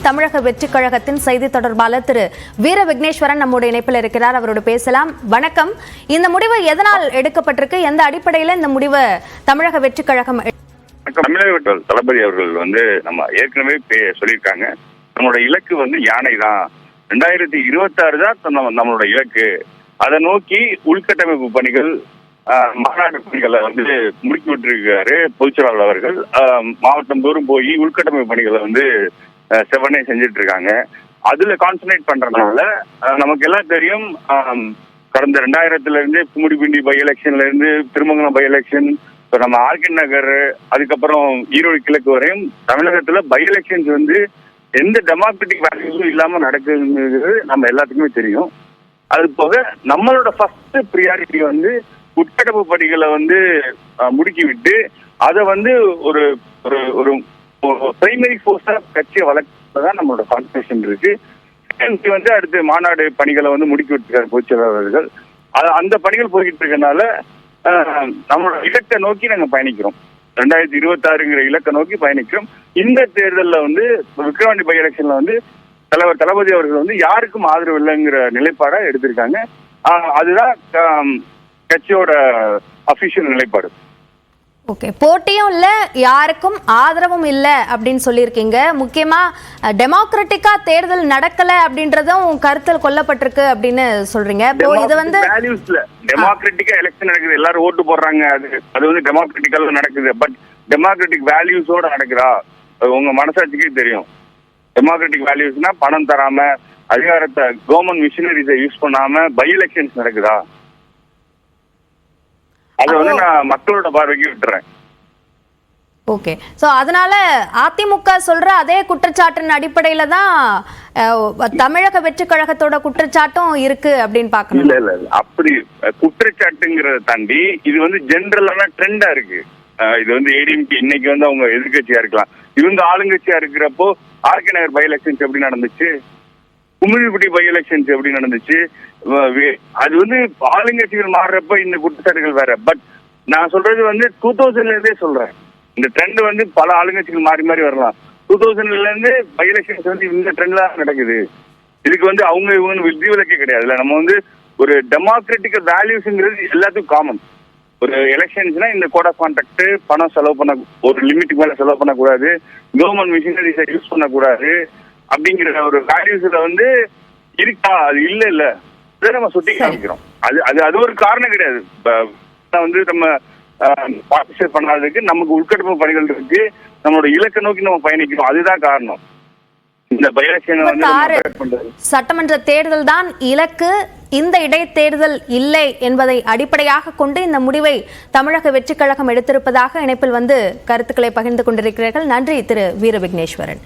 தமிழக வெற்றி கழகத்தின் செய்தி தொடர்பாளர் திரு வீர விக்னேஸ்வரன் நம்முடைய இணைப்பில் இருக்கிறார். அவரோடு பேசலாம். வணக்கம். இந்த முடிவு எதனால் எடுக்கப்பட்டிருக்கு? எந்த அடிப்படையில் இந்த முடிவு தமிழக வெற்றி கழகம்? தமிழக தளபதி அவர்கள் நம்ம ஏற்கனவே சொல்லியிருக்காங்க, நம்மளோட இலக்கு யானை தான், 2026 தான் நம்மளோட இலக்கு. அதை நோக்கி உள்கட்டமைப்பு பணிகள், மாநாட்டு பணிகளை முடுக்கி விட்டுருக்காரு பொதுச்செயலாளர் அவர்கள். மாவட்டம் தோறும் போய் உள்கட்டமைப்பு பணிகளை செவனே செஞ்சுட்டு இருக்காங்க. அதுல கான்சன்ட்ரேட் பண்றதுனால நமக்கு எல்லாம் தெரியும், கடந்த 2000ல இருந்து கும்மிடிப்பூண்டி பை எலெக்ஷன்ல இருந்து திருமங்கலம் பை எலெக்ஷன், நம்ம ஆர்கே நகர், அதுக்கப்புறம் ஈரோடு கிழக்கு வரையும் தமிழகத்துல பை எலெக்ஷன்ஸ் எந்த டெமோக்ராட்டிக் வேல்யூஸும் இல்லாம நடக்குதுங்கிறது நம்ம எல்லாத்துக்குமே தெரியும். அது போக நம்மளோட ஃபர்ஸ்ட் ப்ரியாரிட்டி உட்கட்டமைப்பு பணிகளை முடுக்கி விட்டு அதை ஒரு ஒரு பிரைமரி ஃபோர்ஸா கட்சியை வளர்க்கதான் நம்மளோட கான்சன்ட்ரேஷன் இருக்கு. அடுத்து மாநாடு பணிகளை முடுக்கி விட்டுருக்காரு பொதுச்செயலாளர்கள். அந்த பணிகள் போய்கிட்டு இருக்கனால நம்மளோட இலக்கை நோக்கி நாங்க பயணிக்கிறோம். 2026ங்கிற இலக்கை நோக்கி பயணிக்கிறோம். இந்த தேர்தலில் விக்கிரவாண்டி பை எலெக்ஷன்ல தலைவர் தளபதி அவர்கள் யாருக்கும் ஆதரவு இல்லைங்கிற நிலைப்பாடா எடுத்திருக்காங்க. அதுதான் கட்சியோட அபிஷியல் நிலைப்பாடு. ஓகே, போட்டியும் இல்ல, யாருக்கும் ஆதரவும் இல்ல அப்படின்னு சொல்லியிருக்கீங்க. முக்கியமா டெமோக்ராட்டிக்கா தேர்தல் நடக்கல அப்படின்றதும் கருத்தில் கொல்லப்பட்டிருக்கு அப்படின்னு சொல்றீங்க. இது வேல்யூஸ்ல டெமோக்ராட்டிக்கா எலெக்ஷன் நடக்குது, எல்லாரும் ஓட்டு போடுறாங்க, அது டெமோக்ராட்டிக்கா நடக்குது. பட் டெமோக்ராட்டிக் வேல்யூஸோட நடக்குதா? உங்க மனசாட்சிக்கே தெரியும். டெமோக்ராட்டிக் வேல்யூஸ்னா பணம் தராம, அதிகாரத்தை கவர்மெண்ட் மிஷினரிஸை யூஸ் பண்ணாம பை எலெக்ஷன்ஸ் நடக்குதா? அதை நான் மக்களோட பார்வைக்கு விட்டுறேன். ஓகே, சோ அதனால அதிமுக சொல்ற அதே குற்றச்சாட்டின் அடிப்படையில தான் தமிழக வெற்றி கழகத்தோட குற்றச்சாட்டும் இருக்கு அப்படின்னு பாக்கணும். இல்ல அப்படி குற்றச்சாட்டுங்கிறத தாண்டி இது ஜெனரலான ட்ரெண்டா இருக்கு. இது ஏடிஎம்கே இன்னைக்கு அவங்க எதிர்கட்சியா இருக்கலாம், இவங்க ஆளுங்கட்சியா இருக்கிறப்போ ஆர்கே நகர் பை எலெக்ஷன்ஸ் எப்படி நடந்துச்சு, கும்மிடிப்பூண்டி பை எலெக்ஷன்ஸ் எப்படி நடந்துச்சு, அது ஆளுங்கட்சிகள் மாறுறப்ப இந்த குற்றச்சாட்டுகள் வேற. பட் நான் சொல்றது 2000ல இருந்தே சொல்றேன், இந்த ட்ரெண்ட் பல ஆளுங்கட்சிகள் மாறி மாறி வரலாம். 2000ல இருந்து பை எலெக்ஷன்ஸ் இந்த ட்ரெண்ட் தான் நடக்குது. இதுக்கு அவங்க இவங்க விதிவிலக்கே கிடையாது. இல்ல நம்ம ஒரு டெமோக்ராட்டிக் வேல்யூஸ்ங்கிறது எல்லாத்துக்கும் காமன். ஒரு எலெக்ஷன்ஸ்னா இந்த கோட் ஆஃப் கான்டாக்ட், பணம் செலவு பண்ண, ஒரு லிமிட்டுக்கு மேல செலவு பண்ணக்கூடாது, கவர்மெண்ட் மிஷினரிஸை யூஸ் பண்ணக்கூடாது அப்படிங்கிற ஒரு வேல்யூஸ்ல இருக்கா? அது இல்ல நம்ம சுட்டி காமிக்கிறோம். அது ஒரு காரணம் கிடையாது. நம்ம பார்ட்டிசிபேட் பண்ணாததுக்கு நமக்கு உள்கட்டமைப்பு பணிகள் இருக்கு, நம்மளோட இலக்கை நோக்கி நம்ம பயணிக்கிறோம். அதுதான் காரணம். இந்த பை எலெக்ஷன் சட்டமன்ற தேர்தல் தான் இலக்கு, இந்த இடைத்தேர்தல் இல்லை என்பதை அடிப்படையாக கொண்டு இந்த முடிவை தமிழக வெற்றி கழகம் எடுத்திருப்பதாக இணைப்பில் கருத்துக்களை பகிர்ந்து கொண்டிருக்கிறீர்கள். நன்றி திரு வீர விக்னேஸ்வரன்.